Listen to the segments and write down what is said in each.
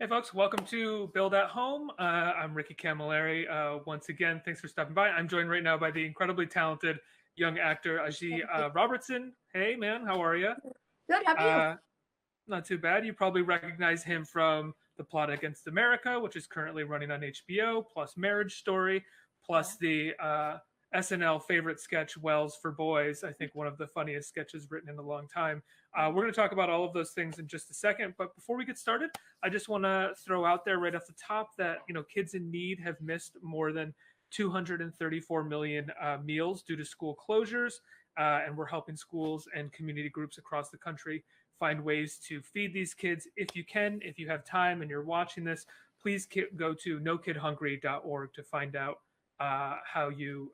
Hey folks, welcome to Build at Home. I'm Ricky Camilleri. Once again, thanks for stopping by. I'm joined right now by the incredibly talented young actor Azhy Robertson. Hey man, how are you? Good, how are you? Not too bad. You probably recognize him from The Plot Against America, which is currently running on HBO, plus Marriage Story, Yeah. plus the SNL favorite sketch, Wells for Boys. I think one of the funniest sketches written in a long time. We're going to talk about all of those things in just a second. But before we get started, I just want to throw out there right off the top that kids in need have missed more than 234 million meals due to school closures, and we're helping schools and community groups across the country find ways to feed these kids. If you can, if you have time and you're watching this, please go to nokidhungry.org to find out how you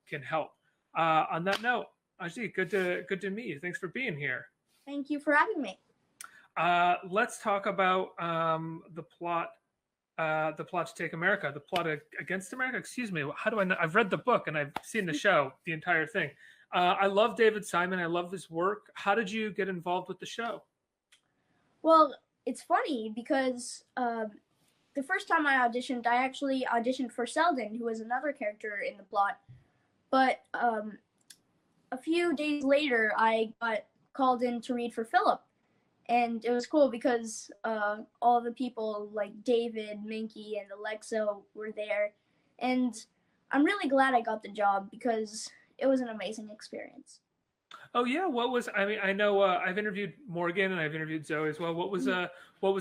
can help. On that note, Ajit, good to meet you. Thanks for being here. Thank you for having me. Let's talk about the plot. The Plot to Take America, The Plot Against America. Excuse me. How do I know? I've read the book and I've seen the show, the entire thing. I love David Simon. I love his work. How did you get involved with the show? Well, it's funny because the first time I auditioned, I actually auditioned for Selden, who was another character in the plot. But a few days later, I got called in to read for Philip. And it was cool because all the people like David, Minky, and Alexa were there. And I'm really glad I got the job because it was an amazing experience. Oh yeah, what was? I mean, I know I've interviewed Morgan and I've interviewed Zoe as well. What was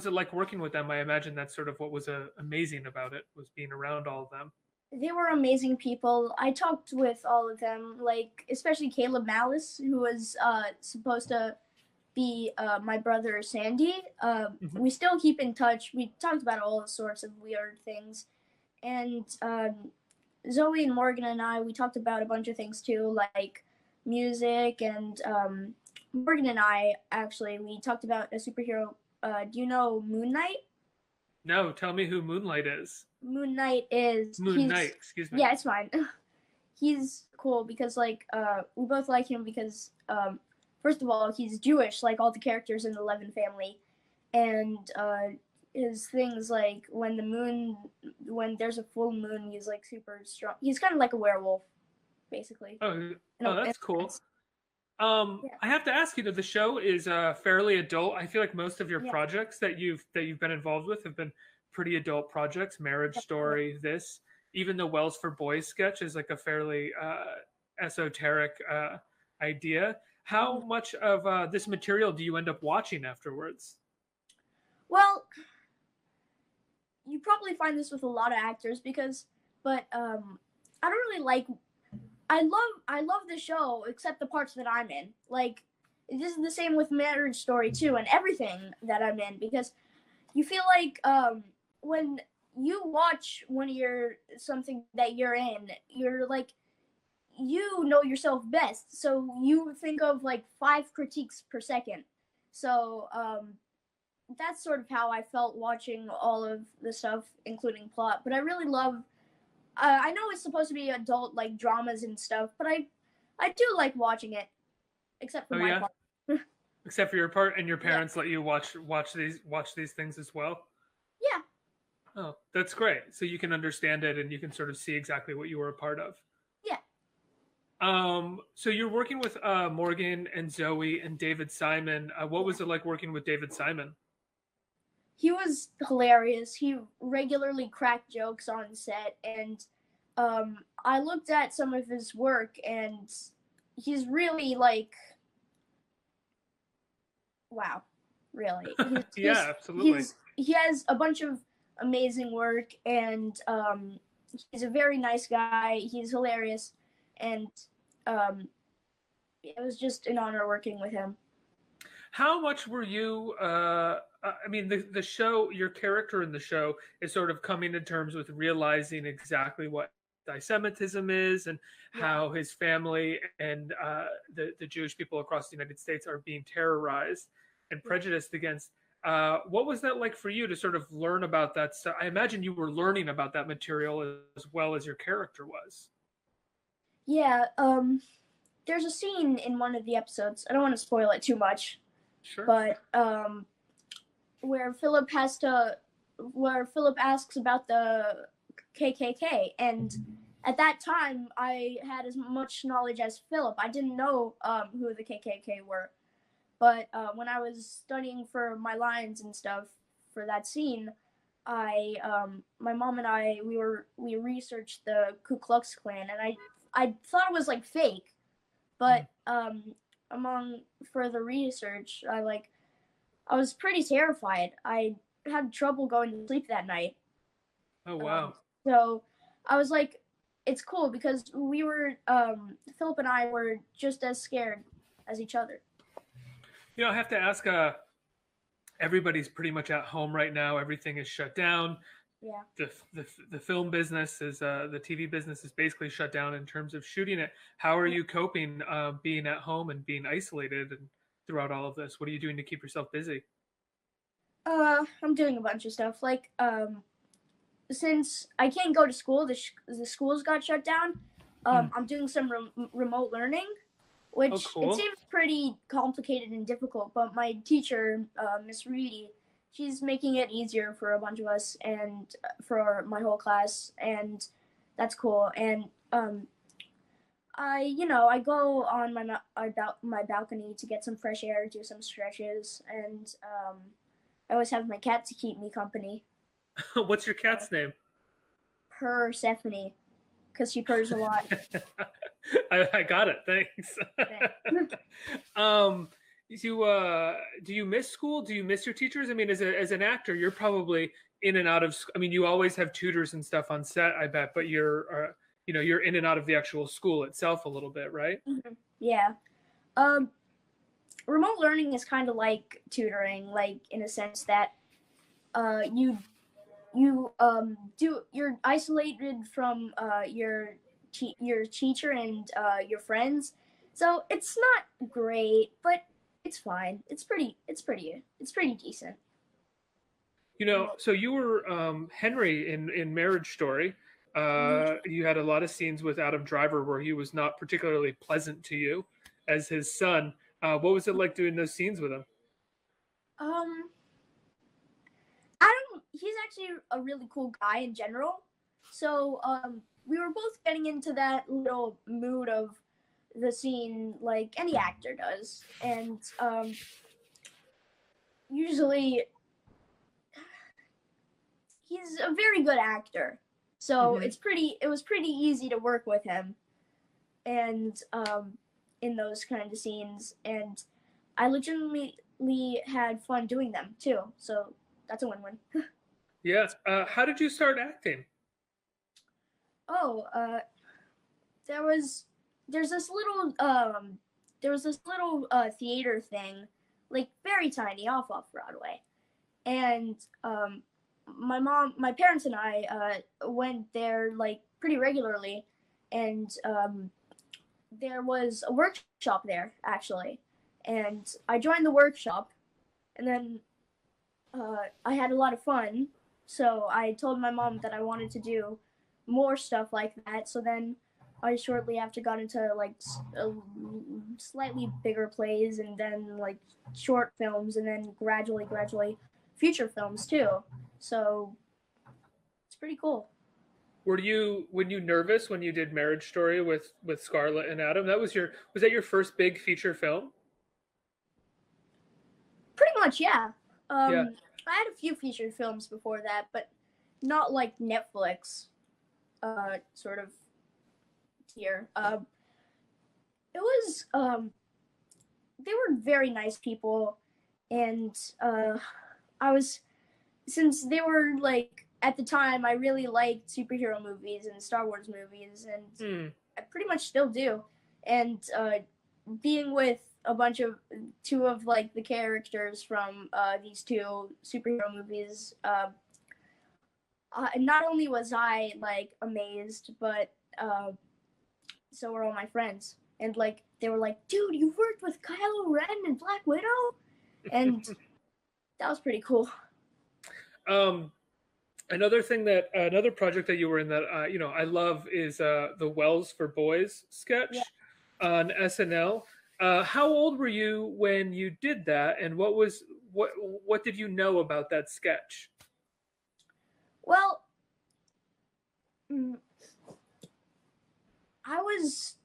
it like working with them? I imagine that's sort of what was amazing about it, was being around all of them. They were amazing people. I talked with all of them, like especially Caleb Malice, who was supposed to be my brother Sandy. Mm-hmm. We still keep in touch. We talked about all sorts of weird things, and Zoe and Morgan and I, we talked about a bunch of things too, like music, and Morgan and I actually we talked about a superhero. Do you know Moon Knight? No, tell me who Moonlight is. Moon Knight is Moon he's Knight, excuse me. yeah, it's fine. He's cool because like we both like him because first of all he's Jewish like all the characters in the Levin family, and his things like when there's a full moon he's like super strong. He's kind of like a werewolf basically. Oh, that's cool. Yeah. I have to ask you that the show is fairly adult. I feel like most of your Yeah. projects that you've been involved with have been pretty adult projects. Marriage Story, this, even the Wells for Boys sketch is like a fairly esoteric idea. How much of this material do you end up watching afterwards? Well, you probably find this with a lot of actors but I don't really like. I love the show except the parts that I'm in. Like this is the same with Marriage Story too, and everything that I'm in because you feel like when you watch one of your something that you're in, you're like you know yourself best, so you think of like 5 critiques per second. So that's sort of how I felt watching all of the stuff, including plot. But I really love. I know it's supposed to be adult like dramas and stuff, but I do like watching it, except for Oh my yeah, part. except for your part, and your Yeah. parents let you watch these things as well. Yeah. Oh, that's great. So you can understand it and you can sort of see exactly what you were a part of. Yeah. So you're working with Morgan and Zoe and David Simon. What was it like working with David Simon? He was hilarious. He regularly cracked jokes on set, and I looked at some of his work, and he's really like, wow, really. Yeah, absolutely. He has a bunch of amazing work, and he's a very nice guy. He's hilarious, and it was just an honor working with him. How much were you? I mean, the show, your character in the show is sort of coming to terms with realizing exactly what anti-Semitism is and Yeah. how his family and the Jewish people across the United States are being terrorized and prejudiced against. What was that like for you to sort of learn about that stuff? I imagine you were learning about that material as well as your character was. Yeah, there's a scene in one of the episodes. I don't want to spoil it too much, Sure. but where Philip has to where Philip asks about the KKK, and at that time I had as much knowledge as Philip. I didn't know who the KKK were, but when I was studying for my lines and stuff for that scene, my mom and I we researched the Ku Klux Klan, and I thought it was like fake, but among further research, I was pretty terrified. I had trouble going to sleep that night. Oh wow. So I was like, it's cool because we were Philip and I were just as scared as each other. You know, I have to ask. Everybody's pretty much at home right now. Everything is shut down. Yeah. The film business is the TV business is basically shut down in terms of shooting it. How are you coping being at home and being isolated and throughout all of this? What are you doing to keep yourself busy? I'm doing a bunch of stuff. Like, since I can't go to school, the schools got shut down. I'm doing some remote learning, which cool. It seems pretty complicated and difficult. But my teacher, Miss Reedy, she's making it easier for a bunch of us and for my whole class, and that's cool. And I go on my balcony to get some fresh air, do some stretches, and I always have my cat to keep me company. What's your cat's name? Persephone, because she purrs a lot. I got it. Thanks. Do you miss school? Do you miss your teachers? I mean, as an actor, you're probably in and out of. I mean, you always have tutors and stuff on set, I bet. But you're you're in and out of the actual school itself a little bit, right? Mm-hmm. Yeah. Remote learning is kind of like tutoring, like in a sense that you're isolated from your teacher and your friends, so it's not great, but it's fine. It's pretty decent. You know, so you were Henry in Marriage Story. You had a lot of scenes with Adam Driver where he was not particularly pleasant to you as his son. What was it like doing those scenes with him? He's actually a really cool guy in general. So we were both getting into that little mood of the scene like any actor does. And usually he's a very good actor. So it was pretty easy to work with him. And in those kind of scenes, and I legitimately had fun doing them too. So that's a win-win. Yes. How did you start acting? Oh, there was this little theater thing, like very tiny, off Broadway, and my parents and I went there like pretty regularly, and there was a workshop there actually, and I joined the workshop, and then I had a lot of fun. So I told my mom that I wanted to do more stuff like that. So then I shortly after got into like slightly bigger plays, and then like short films, and then gradually feature films too. So it's pretty cool. Were you nervous when you did Marriage Story with Scarlett and Adam? Was that your first big feature film? Pretty much, yeah. Yeah. I had a few featured films before that, but not like Netflix sort of tier. It was they were very nice people, and since they were like at the time I really liked superhero movies and Star Wars movies, and I pretty much still do. And being with two of like the characters from these two superhero movies, not only was I like amazed, but so were all my friends, and like they were like, dude, you worked with Kylo Ren and Black Widow, and that was pretty cool. Another project that you were in that I love is the Wells for Boys sketch on SNL. How old were you when you did that, and what did you know about that sketch? Well, mm, I was,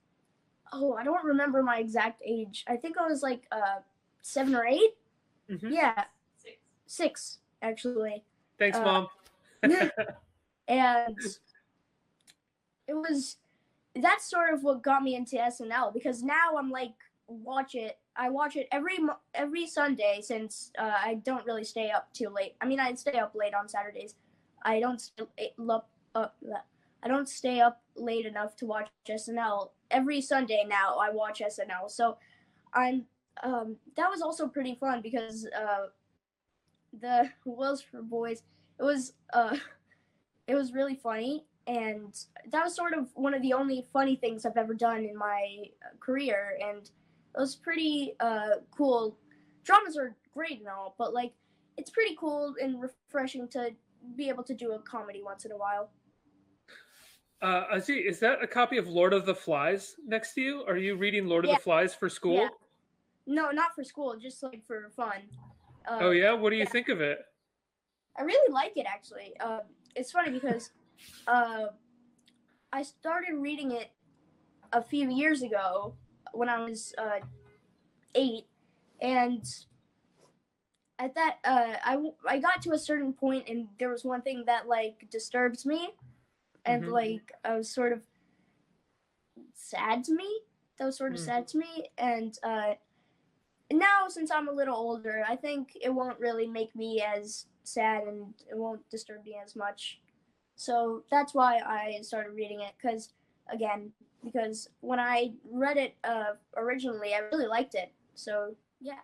I don't remember my exact age. I think I was like 7 or 8. Mm-hmm. Yeah, 6 actually. Thanks, Mom. And that's sort of what got me into SNL, because now I'm like, I watch it every Sunday, since I don't really stay up too late. I mean, I stay up late on Saturdays. I don't I don't stay up late enough to watch SNL. Every Sunday now I watch SNL. So I'm that was also pretty fun, because the Wills for Boys, it was it was really funny, and that was sort of one of the only funny things I've ever done in my career, and it was pretty cool. Dramas are great and all, but like, it's pretty cool and refreshing to be able to do a comedy once in a while. Azhy, is that a copy of Lord of the Flies next to you? Are you reading Lord of Yeah. the Flies for school? Yeah. No, not for school, just like for fun. Oh yeah, what do you think of it? I really like it, actually. It's funny because I started reading it a few years ago when I was 8, and at that I got to a certain point, and there was one thing that like disturbs me, and like I was sort of sad to me. That was sort of sad to me, and now since I'm a little older, I think it won't really make me as sad, and it won't disturb me as much. So that's why I started reading it, because when I read it originally, I really liked it. So yeah.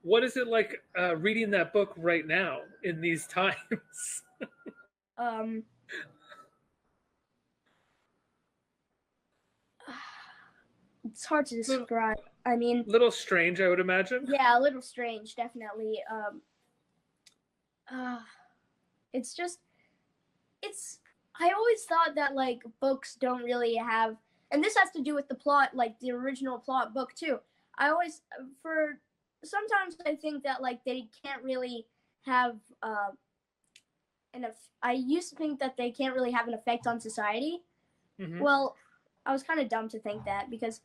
What is it like reading that book right now in these times? Um, it's hard to describe. I mean, little strange, I would imagine. Yeah, a little strange, definitely. It's just, it's. I always thought that like books don't really have, and this has to do with the plot, like the original plot book too. I always, for sometimes I think that like they can't really have I used to think that they can't really have an effect on society. Mm-hmm. Well, I was kind of dumb to think that, because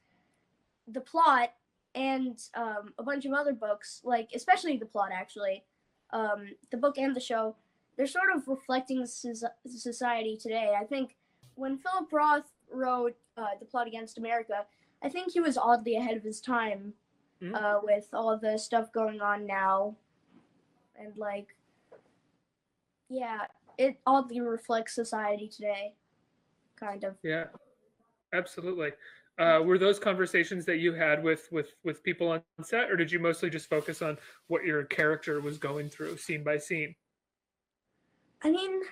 the plot and a bunch of other books, like especially the plot actually, the book and the show, they're sort of reflecting society today. I think when Philip Roth wrote The Plot Against America, I think he was oddly ahead of his time with all of the stuff going on now. And like, yeah, it oddly reflects society today, kind of. Yeah, absolutely. Were those conversations that you had with people on set, or did you mostly just focus on what your character was going through scene by scene? I mean,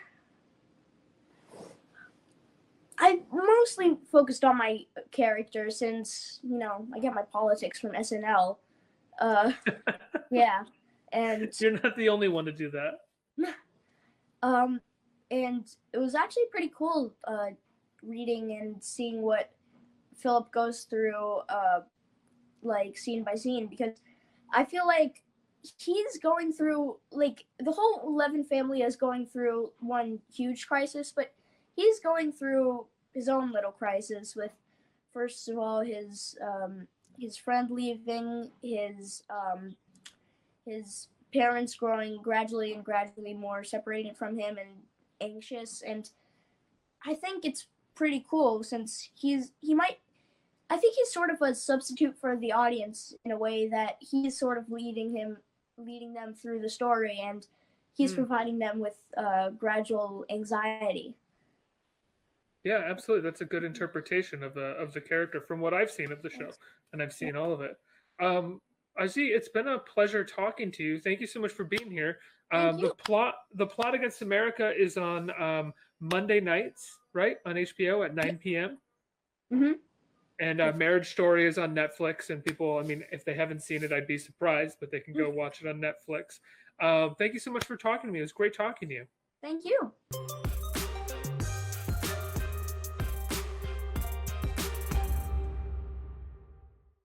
I mostly focused on my character, since, I get my politics from SNL. Yeah, and you're not the only one to do that. And it was actually pretty cool reading and seeing what Philip goes through, like scene by scene, because I feel like he's going through, like, the whole 11 family is going through one huge crisis, but he's going through his own little crisis with, first of all, his friend leaving, his parents growing gradually more separated from him and anxious. And I think it's pretty cool, since I think he's sort of a substitute for the audience, in a way that he's sort of leading them through the story, and he's providing them with gradual anxiety. Yeah, absolutely. That's a good interpretation of the character from what I've seen of the show, and I've seen all of it. Azhy, it's been a pleasure talking to you. Thank you so much for being here. The plot against America is on Monday nights, right, on HBO at 9 p.m. Mm-hmm. And Marriage Story is on Netflix, and people, I mean, if they haven't seen it, I'd be surprised, but they can go watch it on Netflix. Thank you so much for talking to me. It was great talking to you. Thank you.